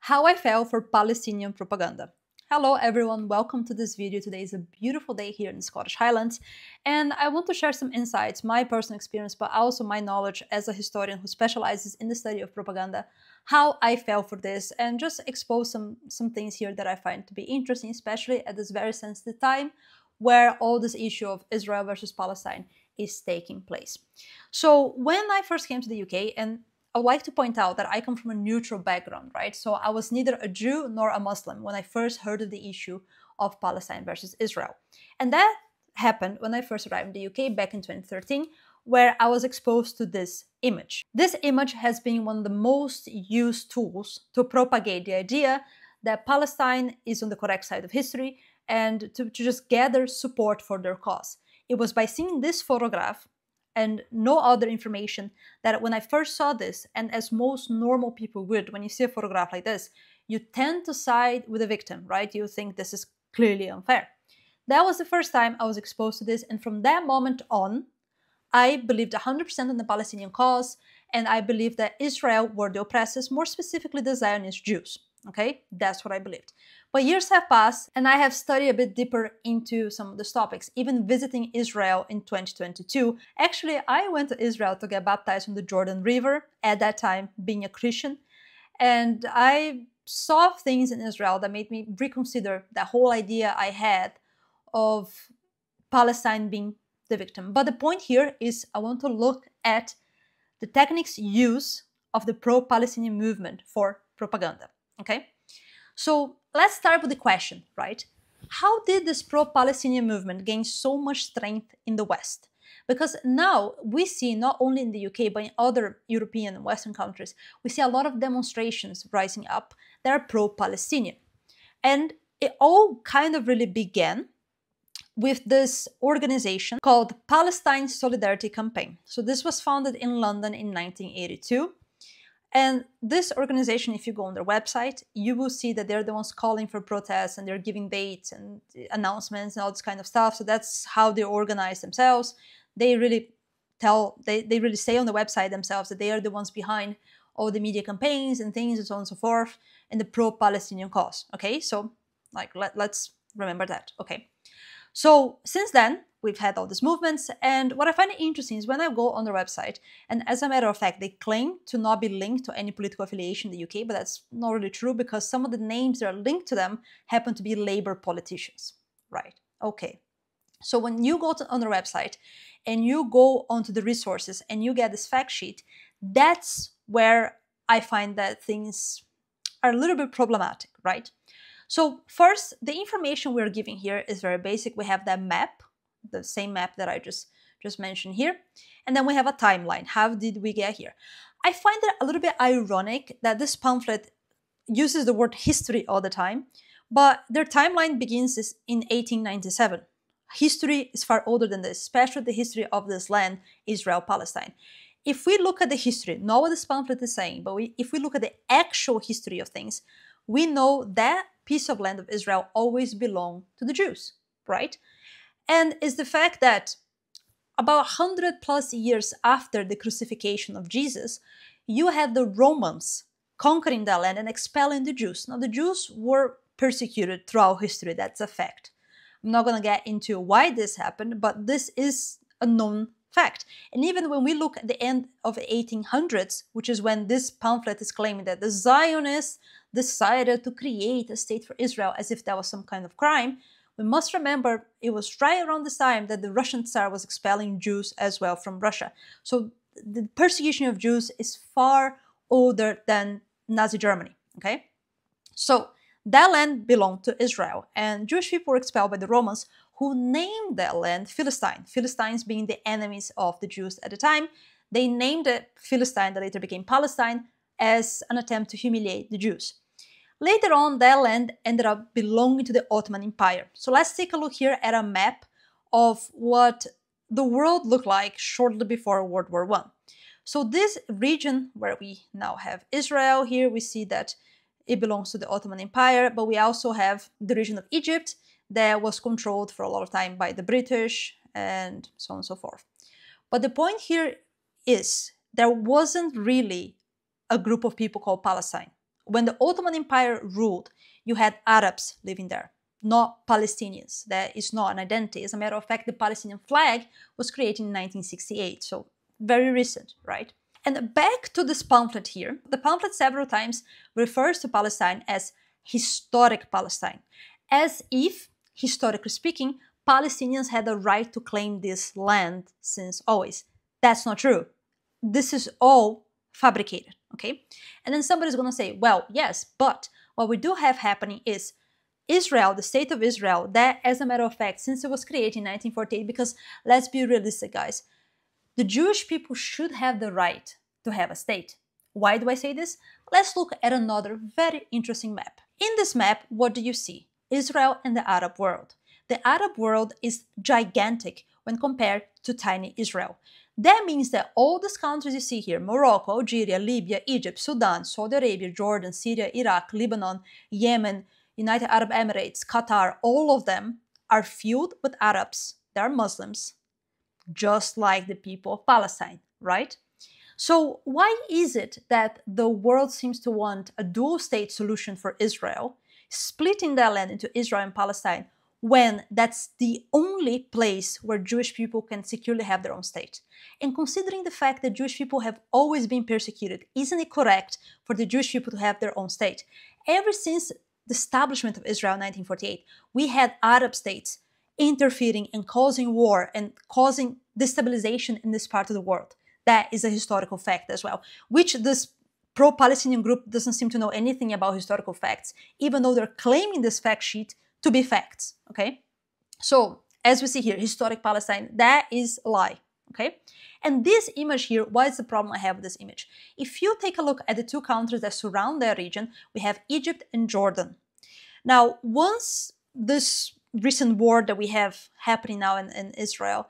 How I fell for Palestinian propaganda. Hello everyone, welcome to this video. Today is a beautiful day here in the Scottish Highlands, and I want to share some insights, my personal experience, but also my knowledge as a historian who specializes in the study of propaganda, how I fell for this, and just expose some things here that I find to be interesting, especially at this very sensitive time where all this issue of Israel versus Palestine is taking place. So when I first came to the UK, and I would like to point out that I come from a neutral background, right? So I was neither a Jew nor a Muslim when I first heard of the issue of Palestine versus Israel. And that happened when I first arrived in the UK back in 2013, where I was exposed to this image. This image has been one of the most used tools to propagate the idea that Palestine is on the correct side of history and to just gather support for their cause. It was by seeing this photograph and no other information that when I first saw this, and as most normal people would, when you see a photograph like this, you tend to side with the victim, right? You think this is clearly unfair. That was the first time I was exposed to this, and from that moment on, I believed 100% in the Palestinian cause, and I believed that Israel were the oppressors, more specifically the Zionist Jews. Okay, that's what I believed. But years have passed, and I have studied a bit deeper into some of these topics, even visiting Israel in 2022. Actually, I went to Israel to get baptized on the Jordan River, at that time being a Christian, and I saw things in Israel that made me reconsider that whole idea I had of Palestine being the victim. But the point here is I want to look at the techniques used of the pro-Palestinian movement for propaganda. Okay, so let's start with the question, right? How did this pro-Palestinian movement gain so much strength in the West? Because now we see, not only in the UK, but in other European and Western countries, we see a lot of demonstrations rising up that are pro-Palestinian. And it all kind of really began with this organization called Palestine Solidarity Campaign. So this was founded in London in 1982. And this organization, if you go on their website, you will see that they're the ones calling for protests and they're giving dates and announcements and all this kind of stuff. So that's how they organize themselves. They really they really say on the website themselves that they are the ones behind all the media campaigns and things and so on and so forth and the pro-Palestinian cause. Okay, so like let's remember that. Okay. So since then, we've had all these movements, and what I find interesting is when I go on their website, and as a matter of fact, they claim to not be linked to any political affiliation in the UK, but that's not really true because some of the names that are linked to them happen to be Labour politicians, right? Okay. So when you go on their website and you go onto the resources and you get this fact sheet, that's where I find that things are a little bit problematic, right? So first, the information we're giving here is very basic. We have that map, the same map that I just mentioned here. And then we have a timeline. How did we get here? I find it a little bit ironic that this pamphlet uses the word history all the time, but their timeline begins in 1897. History is far older than this, especially the history of this land, Israel, Palestine. If we look at the history, not what this pamphlet is saying, but if we look at the actual history of things, we know that piece of land of Israel always belonged to the Jews, right? And it's the fact that about 100 plus years after the crucifixion of Jesus, you had the Romans conquering that land and expelling the Jews. Now, the Jews were persecuted throughout history, that's a fact. I'm not going to get into why this happened, but this is a known fact. And even when we look at the end of the 1800s, which is when this pamphlet is claiming that the Zionists decided to create a state for Israel as if that was some kind of crime, we must remember it was right around this time that the Russian Tsar was expelling Jews as well from Russia. So the persecution of Jews is far older than Nazi Germany, okay? So that land belonged to Israel, and Jewish people were expelled by the Romans, who named that land Philistine. Philistines being the enemies of the Jews at the time. They named it Philistine, that later became Palestine, as an attempt to humiliate the Jews. Later on, that land ended up belonging to the Ottoman Empire. So let's take a look here at a map of what the world looked like shortly before World War I. So this region where we now have Israel here, we see that it belongs to the Ottoman Empire, but we also have the region of Egypt that was controlled for a lot of time by the British and so on and so forth. But the point here is there wasn't really a group of people called Palestine. when the Ottoman Empire ruled, you had Arabs living there, not Palestinians. That is not an identity. As a matter of fact, the Palestinian flag was created in 1968, so very recent, right? And back to this pamphlet here, the pamphlet several times refers to Palestine as historic Palestine, as if, historically speaking, Palestinians had the right to claim this land since always. That's not true. This is all fabricated, okay? And then somebody's going to say, well, yes, but what we do have happening is Israel, the state of Israel, that, as a matter of fact, since it was created in 1948, because let's be realistic, guys, the Jewish people should have the right to have a state. Why do I say this? Let's look at another very interesting map. In this map, what do you see? Israel and the Arab world. The Arab world is gigantic when compared to tiny Israel. That means that all these countries you see here, Morocco, Algeria, Libya, Egypt, Sudan, Saudi Arabia, Jordan, Syria, Iraq, Lebanon, Yemen, United Arab Emirates, Qatar, all of them are filled with Arabs. They are Muslims, just like the people of Palestine, right? So why is it that the world seems to want a dual-state solution for Israel, splitting their land into Israel and Palestine, when that's the only place where Jewish people can securely have their own state? And considering the fact that Jewish people have always been persecuted, isn't it correct for the Jewish people to have their own state? Ever since the establishment of Israel in 1948, we had Arab states interfering and causing war and causing destabilization in this part of the world. That is a historical fact as well, which this pro-Palestinian group doesn't seem to know anything about historical facts, even though they're claiming this fact sheet to be facts, okay? So, as we see here, historic Palestine, that is a lie, okay? And this image here, what is the problem I have with this image? If you take a look at the two countries that surround that region, we have Egypt and Jordan. Now, once this recent war that we have happening now in Israel,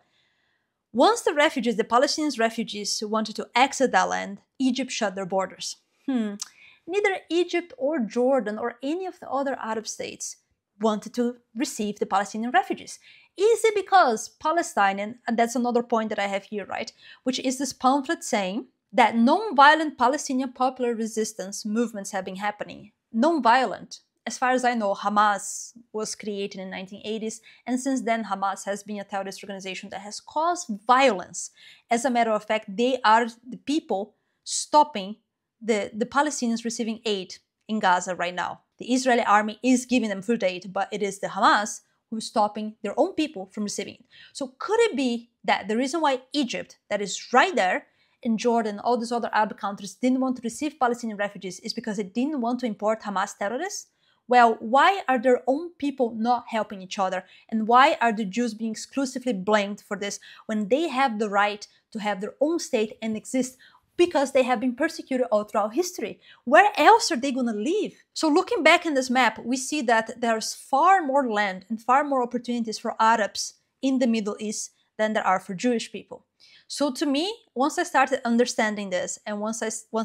once the refugees, the Palestinian refugees wanted to exit that land, Egypt shut their borders. Neither Egypt or Jordan or any of the other Arab states wanted to receive the Palestinian refugees. Is it because Palestine, and that's another point that I have here, right, which is this pamphlet saying that non-violent Palestinian popular resistance movements have been happening. Non-violent. As far as I know, Hamas was created in the 1980s, and since then Hamas has been a terrorist organization that has caused violence. As a matter of fact, they are the people stopping the Palestinians receiving aid in Gaza right now. The Israeli army is giving them food aid, but it is the Hamas who is stopping their own people from receiving it. So could it be that the reason why Egypt, that is right there, and Jordan, all these other Arab countries didn't want to receive Palestinian refugees is because they didn't want to import Hamas terrorists? Well, why are their own people not helping each other? And why are the Jews being exclusively blamed for this when they have the right to have their own state and exist because they have been persecuted all throughout history? Where else are they going to live? So looking back in this map, we see that there's far more land and far more opportunities for Arabs in the Middle East than there are for Jewish people. So to me, once I started understanding this, and once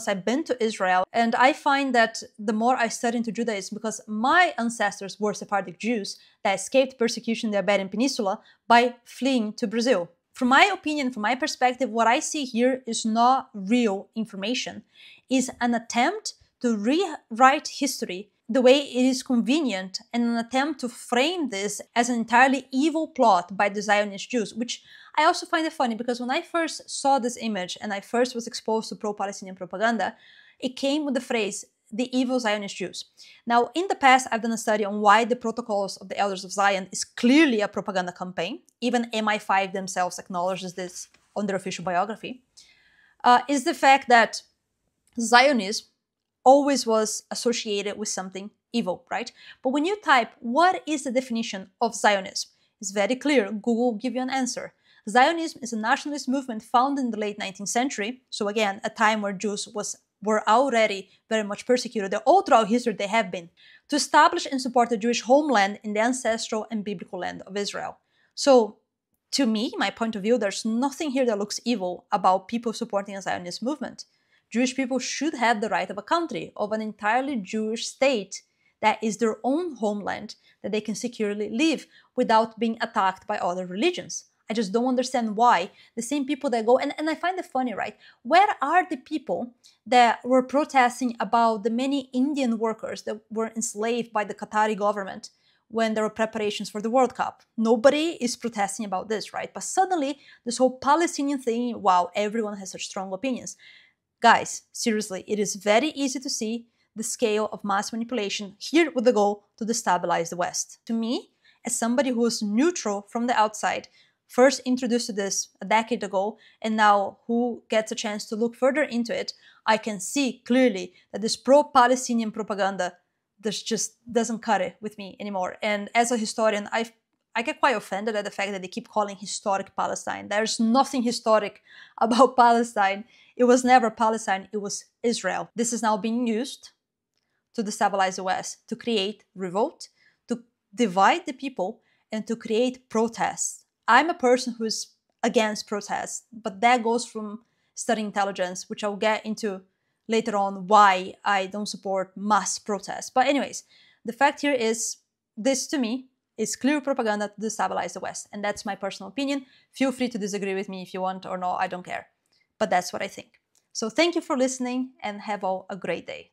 I've been to Israel, and I find that the more I study into Judaism, because my ancestors were Sephardic Jews that escaped persecution in the Iberian Peninsula by fleeing to Brazil. From my opinion, from my perspective, what I see here is not real information, is an attempt to rewrite history the way it is convenient, and an attempt to frame this as an entirely evil plot by the Zionist Jews, which I also find it funny because when I first saw this image and I first was exposed to pro-Palestinian propaganda, it came with the phrase, the evil Zionist Jews. Now, in the past, I've done a study on why the Protocols of the Elders of Zion is clearly a propaganda campaign. Even MI5 themselves acknowledges this on their official biography. Is the fact that Zionism always was associated with something evil, right? But when you type, what is the definition of Zionism? It's very clear. Google will give you an answer. Zionism is a nationalist movement founded in the late 19th century. So again, a time where Jews were already very much persecuted. All throughout history they have been. To establish and support the Jewish homeland in the ancestral and biblical land of Israel. So to me, my point of view, there's nothing here that looks evil about people supporting a Zionist movement. Jewish people should have the right of a country, of an entirely Jewish state that is their own homeland, that they can securely live without being attacked by other religions. I just don't understand why the same people that go, and I find it funny, right? Where are the people that were protesting about the many Indian workers that were enslaved by the Qatari government when there were preparations for the World Cup? Nobody is protesting about this, right? But suddenly, this whole Palestinian thing, wow, everyone has such strong opinions. Guys, seriously, it is very easy to see the scale of mass manipulation here with the goal to destabilize the West. To me, as somebody who is neutral from the outside, first introduced to this a decade ago, and now who gets a chance to look further into it, I can see clearly that this pro-Palestinian propaganda just doesn't cut it with me anymore. And as a historian, I get quite offended at the fact that they keep calling historic Palestine. There's nothing historic about Palestine. It was never Palestine, it was Israel. This is now being used to destabilize the West, to create revolt, to divide the people, and to create protests. I'm a person who's against protests, but that goes from studying intelligence, which I'll get into later on why I don't support mass protests. But anyways, the fact here is, this to me is clear propaganda to destabilize the West. And that's my personal opinion. Feel free to disagree with me if you want or not, I don't care. But that's what I think. So thank you for listening and have all a great day.